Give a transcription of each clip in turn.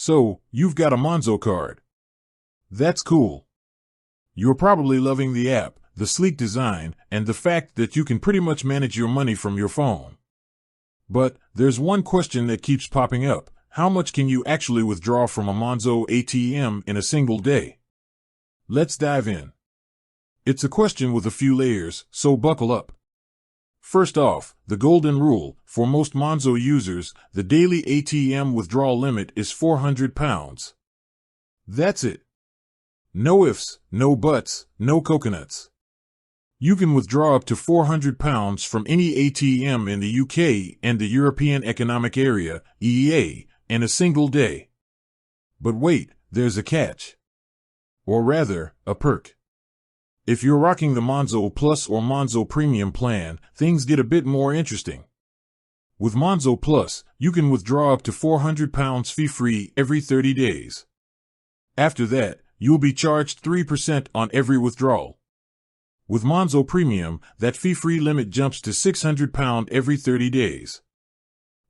So, you've got a Monzo card. That's cool. You're probably loving the app, the sleek design, and the fact that you can pretty much manage your money from your phone. But there's one question that keeps popping up. How much can you actually withdraw from a Monzo ATM in a single day? Let's dive in. It's a question with a few layers, so buckle up. First off, the golden rule. For most Monzo users, the daily ATM withdrawal limit is £400. That's it. No ifs, no buts, no coconuts. You can withdraw up to £400 from any ATM in the UK and the European Economic Area, EEA, in a single day. But wait, there's a catch. Or rather, a perk. If you're rocking the Monzo Plus or Monzo Premium plan, things get a bit more interesting. With Monzo Plus, you can withdraw up to £400 fee-free every 30 days. After that, you'll be charged 3% on every withdrawal. With Monzo Premium, that fee-free limit jumps to £600 every 30 days.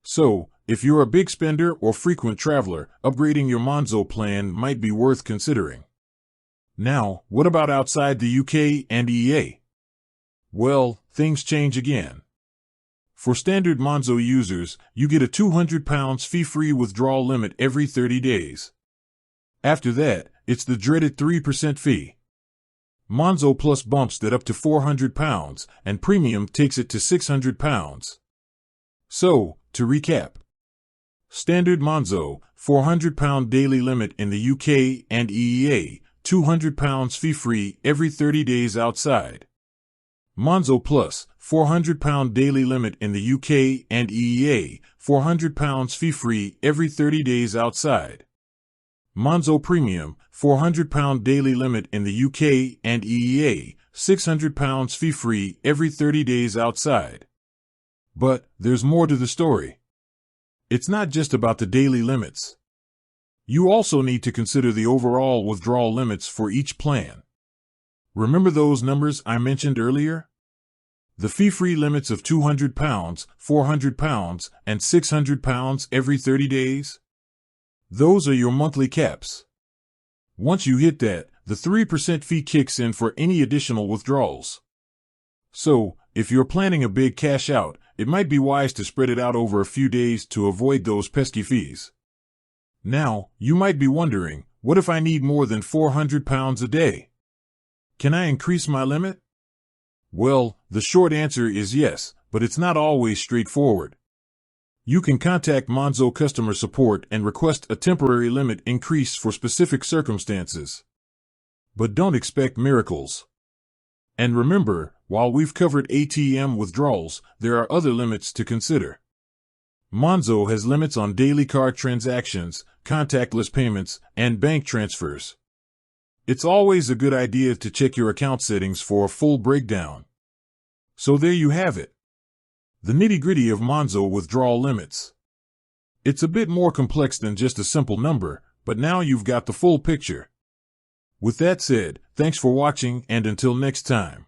So, if you're a big spender or frequent traveler, upgrading your Monzo plan might be worth considering. Now, what about outside the UK and EEA? Well, things change again. For standard Monzo users, you get a £200 fee-free withdrawal limit every 30 days. After that, it's the dreaded 3% fee. Monzo Plus bumps that up to £400, and Premium takes it to £600. So, to recap. Standard Monzo, £400 daily limit in the UK and EEA, £200 fee-free every 30 days outside. Monzo Plus, £400 daily limit in the UK and EEA, £400 fee-free every 30 days outside. Monzo Premium, £400 daily limit in the UK and EEA, £600 fee-free every 30 days outside. But there's more to the story. It's not just about the daily limits. You also need to consider the overall withdrawal limits for each plan. Remember those numbers I mentioned earlier? The fee-free limits of £200, £400, and £600 every 30 days? Those are your monthly caps. Once you hit that, the 3% fee kicks in for any additional withdrawals. So, if you're planning a big cash out, it might be wise to spread it out over a few days to avoid those pesky fees. Now, you might be wondering, what if I need more than £400 a day? Can I increase my limit? Well, the short answer is yes, but it's not always straightforward. You can contact Monzo customer support and request a temporary limit increase for specific circumstances. But don't expect miracles. And remember, while we've covered ATM withdrawals, there are other limits to consider. Monzo has limits on daily card transactions, contactless payments, and bank transfers. It's always a good idea to check your account settings for a full breakdown. So there you have it. The nitty-gritty of Monzo withdrawal limits. It's a bit more complex than just a simple number, but now you've got the full picture. With that said, thanks for watching, and until next time.